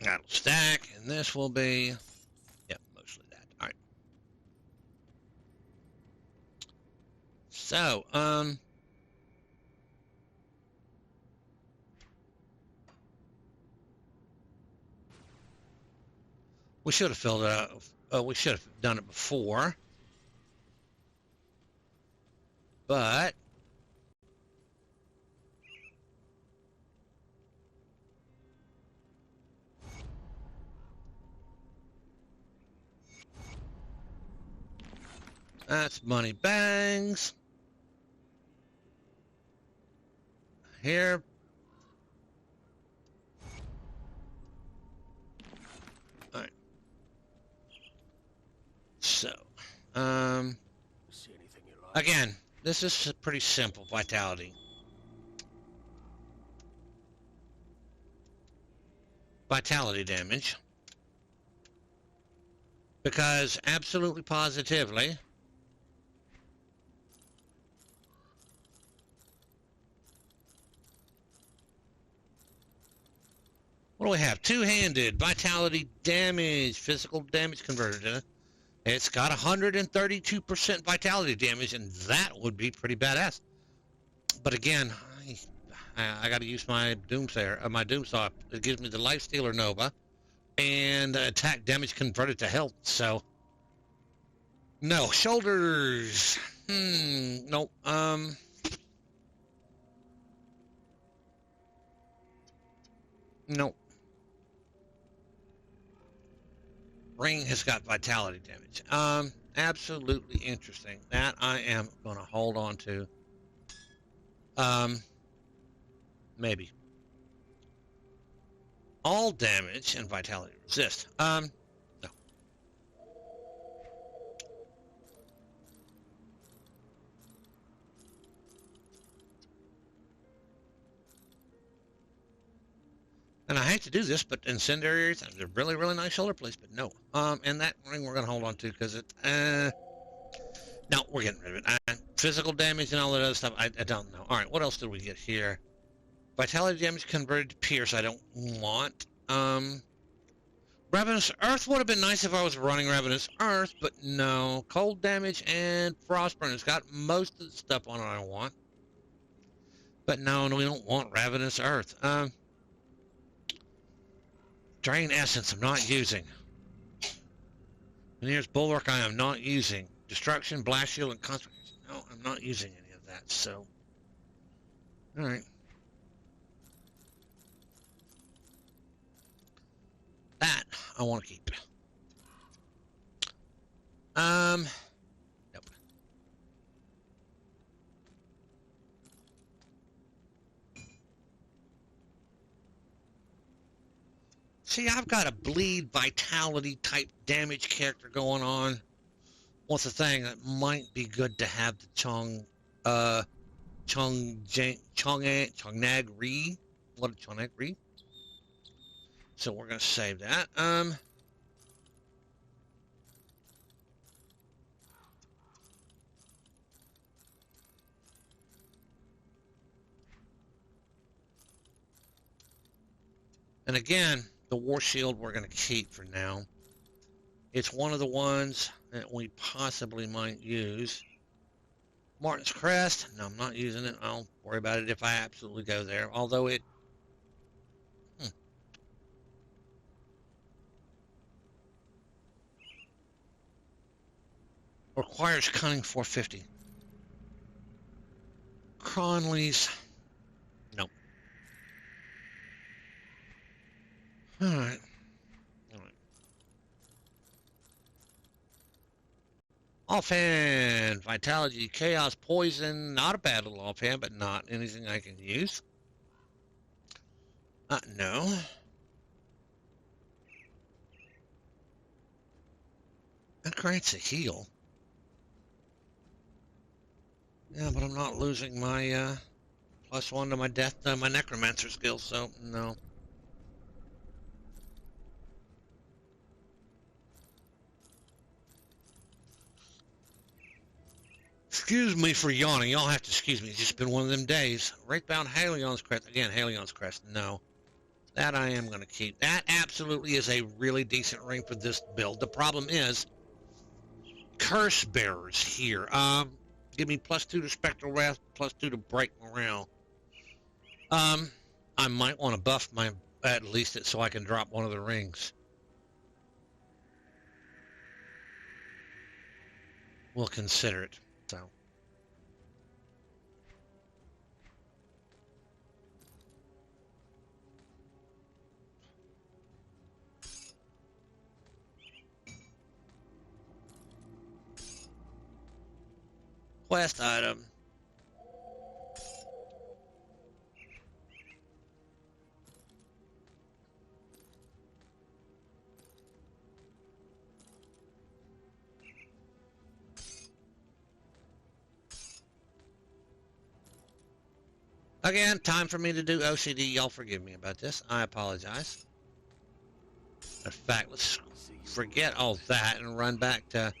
That'll stack, and this will be, yep, mostly that. Alright. So, we should have filled it out. We should have done it before. But that's money bangs. Here. All right. So, See anything you like? again, this is pretty simple vitality. Vitality damage. Because absolutely positively, what do we have? Two-handed vitality damage, physical damage converted. It's got 132% vitality damage, and that would be pretty badass. But again, I got to use my Doomsaw. It gives me the Lifestealer Nova and attack damage converted to health. So, no. Shoulders. Nope. Nope. Ring has got vitality damage. Absolutely interesting. That I am going to hold on to. Maybe. All damage and vitality resist. No. And I hate to do this, but incendiary, they're really, really nice shoulder place, but no. And that ring we're going to hold on to because it, no, we're getting rid of it. Physical damage and all that other stuff, I don't know. All right, what else did we get here? Vitality damage converted to pierce, I don't want. Ravenous Earth would have been nice if I was running Ravenous Earth, but no. Cold damage and Frostburn has got most of the stuff on it I want. But no, we don't want Ravenous Earth. Drain Essence I'm not using. And here's Bulwark I am not using. Destruction, Blast Shield, and Concentration. No, I'm not using any of that, so. Alright. That I want to keep. Nope. See, I've got a bleed vitality type damage character going on. What's the thing that might be good to have the Chongnag Re? What a Chongnag Re? So we're going to save that. And again, the War Shield we're going to keep for now. It's one of the ones that we possibly might use. Martin's Crest. No, I'm not using it. I'll worry about it if I absolutely go there. Although it... requires cunning 450. Cronley's. Nope. Alright. Offhand. Vitality, Chaos, Poison. Not a bad little offhand, but not anything I can use. No. That grants a heal. Yeah, but I'm not losing my +1 to my death, my necromancer skill, so no. Excuse me for yawning. Y'all have to excuse me. It's just been one of them days. Wraithbound Halion's Crest. Again, Halion's Crest. No. That I am going to keep. That absolutely is a really decent ring for this build. The problem is Curse Bearers here. Give me +2 to Spectral Wrath, +2 to Break Morale. I might want to buff my, at least it so I can drop one of the rings. We'll consider it. So. Quest item. Again, time for me to do OCD. Y'all forgive me about this. I apologize. In fact, let's forget all that and run back to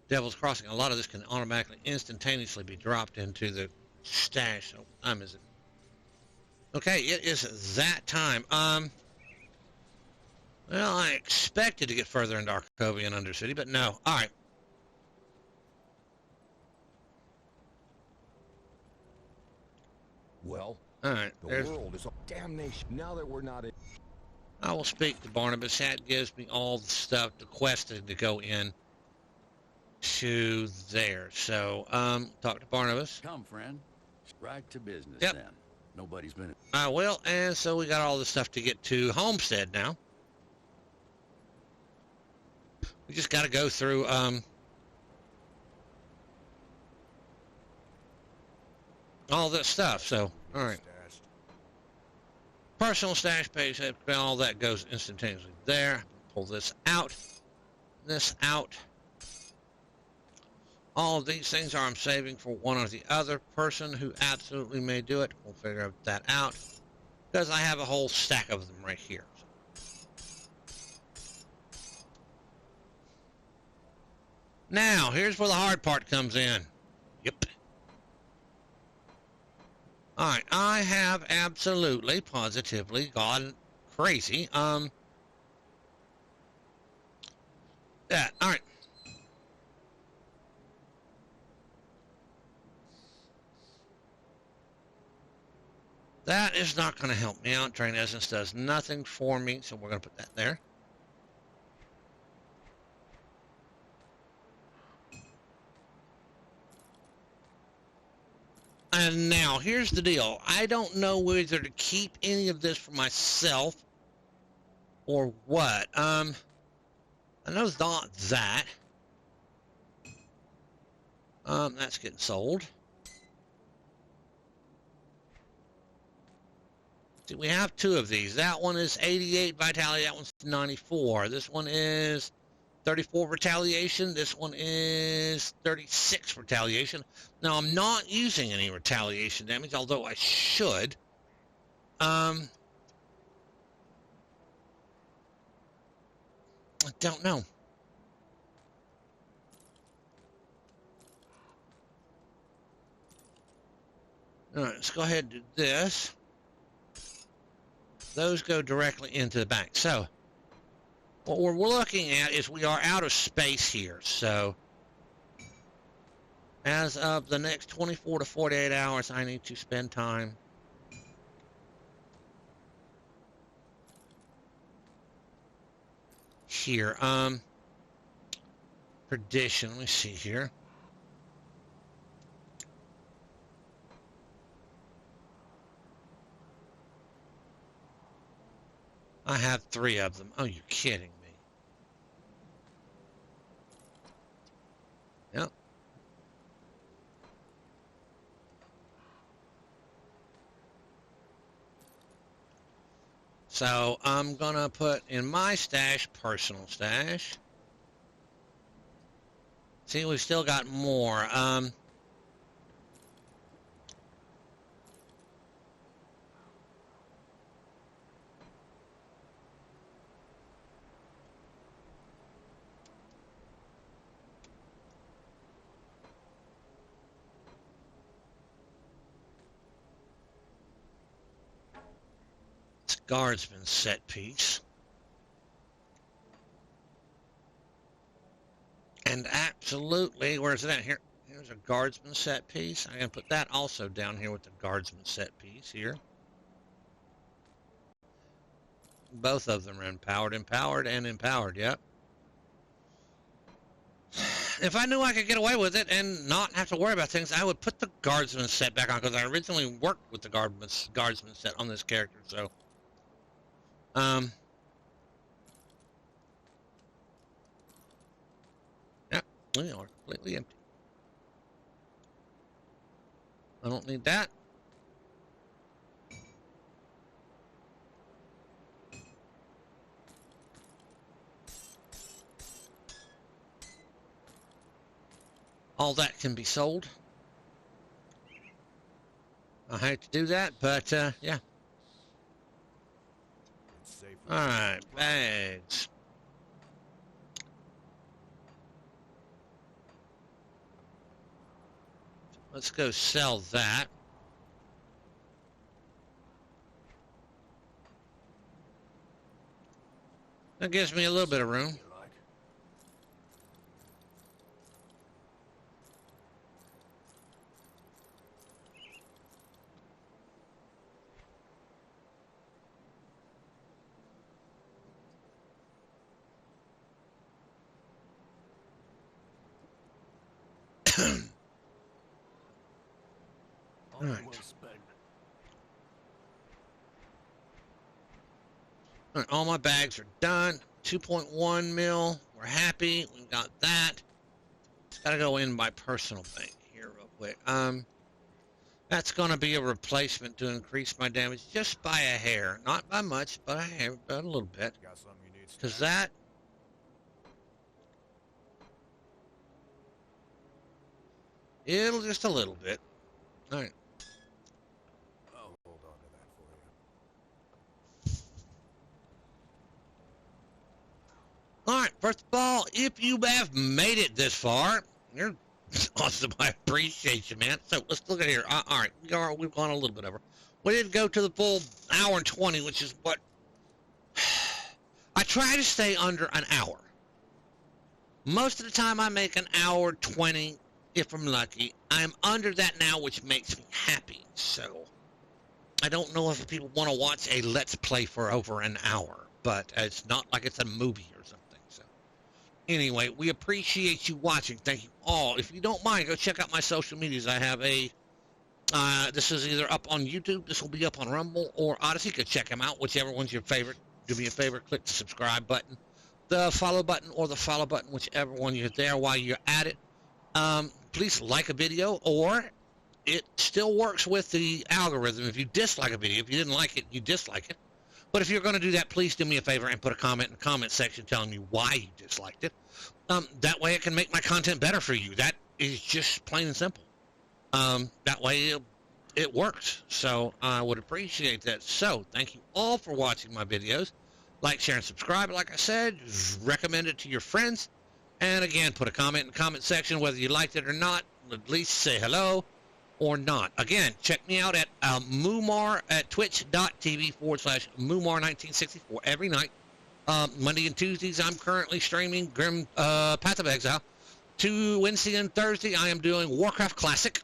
Devil's Crossing. A lot of this can automatically, instantaneously be dropped into the stash. So, what time is it? Okay, it is that time. Well, I expected to get further into Arkovia and Undercity, but no. All right. Well, All right. the world is a damnation now that we're not in. I will speak to Barnabas. That gives me all the stuff, the quest to go in to there. So, talk to Barnabas. Come, friend. Right to business Yep. then. Nobody's been... I will, and so we got all the stuff to get to Homestead now. We just got to go through, all this stuff, so, all right. Personal stash page, all that goes instantaneously there. Pull this out, this out. All of these things are I'm saving for one or the other person who absolutely may do it. We'll figure that out. because I have a whole stack of them right here. Now, here's where the hard part comes in. Yep. Alright, I have absolutely, positively gone crazy. That, alright. That is not going to help me out. Drain Essence does nothing for me, so we're going to put that there. And now, here's the deal. I don't know whether to keep any of this for myself or what. I know not that. That's getting sold. See, we have two of these. That one is 88 vitality. That one's 94. This one is 34 retaliation. This one is 36 retaliation. Now, I'm not using any retaliation damage, although I should. I don't know. All right, let's go ahead and do this. Those go directly into the bank. So, what we're looking at is we are out of space here. So, as of the next 24 to 48 hours, I need to spend time here. Perdition, let me see here. I have 3 of them. Oh, you're kidding me. Yep. So I'm going to put in my stash, personal stash. See, we've still got more. Guardsman set piece. And absolutely, where's it at? Here's a guardsman set piece. I'm going to put that also down here with the guardsman set piece here. Both of them are empowered, and empowered, yep. If I knew I could get away with it and not have to worry about things, I would put the guardsman set back on, because I originally worked with the guardsman set on this character, so... Yep, they are completely empty. I don't need that. All that can be sold. I hate to do that, but yeah. Alright, bags. Let's go sell that. That gives me a little bit of room. Right. Alright, all my bags are done. 2.1 mil. We're happy. We've got that. Just gotta go in my personal bank here real quick. That's gonna be a replacement to increase my damage just by a hair. Not by much, but a hair, but a little bit. Because that... It'll just a little bit. Alright. I'll hold on to that for you. first of all, if you have made it this far, you're awesome. I appreciate you, man. So let's look at here. All right, we've gone a little bit over. We didn't go to the full hour and 20, which is what I try to stay under an hour. Most of the time I make an hour 20 if I'm lucky. I'm under that now, which makes me happy. So I don't know if people want to watch a Let's Play for over an hour, but it's not like it's a movie or something. So anyway, we appreciate you watching. Thank you all. If you don't mind, go check out my social medias. I have a this is either up on YouTube, this will be up on Rumble, or Odyssey. Go check them out, whichever one's your favorite. Do me a favor, click the subscribe button, the follow button, or the follow button, whichever one you're there while you're at it. Please like a video, or it still works with the algorithm. If you dislike a video, if you didn't like it, you dislike it. But if you're going to do that, please do me a favor and put a comment in the comment section telling me why you disliked it. That way I can make my content better for you. That is just plain and simple. That way it works. So I would appreciate that. So thank you all for watching my videos. Like, share, and subscribe. Like I said, recommend it to your friends. And again, put a comment in the comment section whether you liked it or not. At least say hello or not. Again, check me out at Mumar at twitch.tv/Mumar1964 every night. Monday and Tuesdays, I'm currently streaming Grim Path of Exile. Wednesday and Thursday, I am doing Warcraft Classic,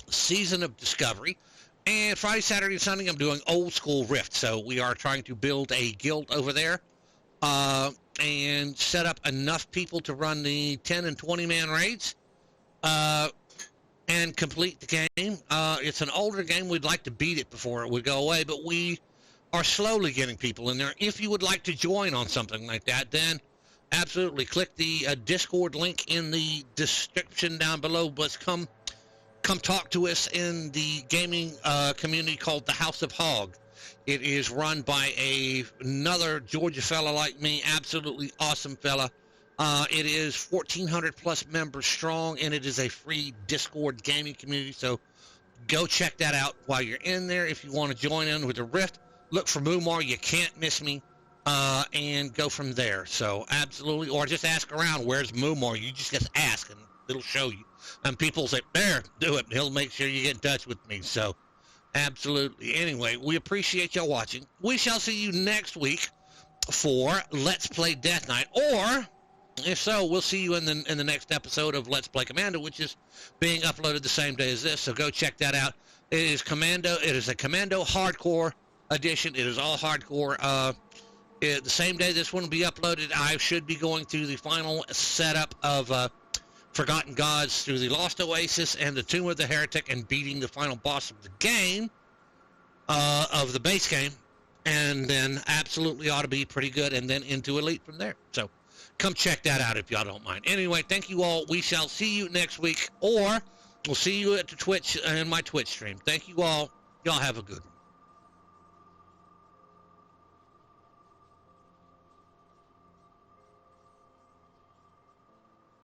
Season of Discovery. And Friday, Saturday, and Sunday, I'm doing Old School Rift. So we are trying to build a guild over there and set up enough people to run the 10 and 20-man raids and complete the game. It's an older game. We'd like to beat it before it would go away, but we are slowly getting people in there. If you would like to join on something like that, then absolutely click the Discord link in the description down below. But come talk to us in the gaming community called the House of Hog. It is run by another Georgia fella like me, absolutely awesome fella. It is 1,400 plus members strong, and it is a free Discord gaming community. So go check that out while you're in there. If you want to join in with the Rift, look for Mumar. You can't miss me. And go from there. So absolutely, or just ask around, where's Mumar? You just ask, and it'll show you. And people say, there, do it. He'll make sure you get in touch with me. So absolutely. Anyway, we appreciate y'all watching. We shall see you next week for Let's Play Death Knight, or if so, we'll see you in the next episode of Let's Play Commando, which is being uploaded the same day as this. So go check that out. It is Commando. It is a Commando Hardcore edition. It is all hardcore. The same day this one will be uploaded, I should be going through the final setup of Forgotten Gods through the Lost Oasis and the Tomb of the Heretic, and beating the final boss of the game, of the base game, and then absolutely ought to be pretty good, and then into Elite from there. So come check that out if y'all don't mind. Anyway, thank you all. We shall see you next week, or we'll see you at the Twitch and my Twitch stream. Thank you all. Y'all have a good one.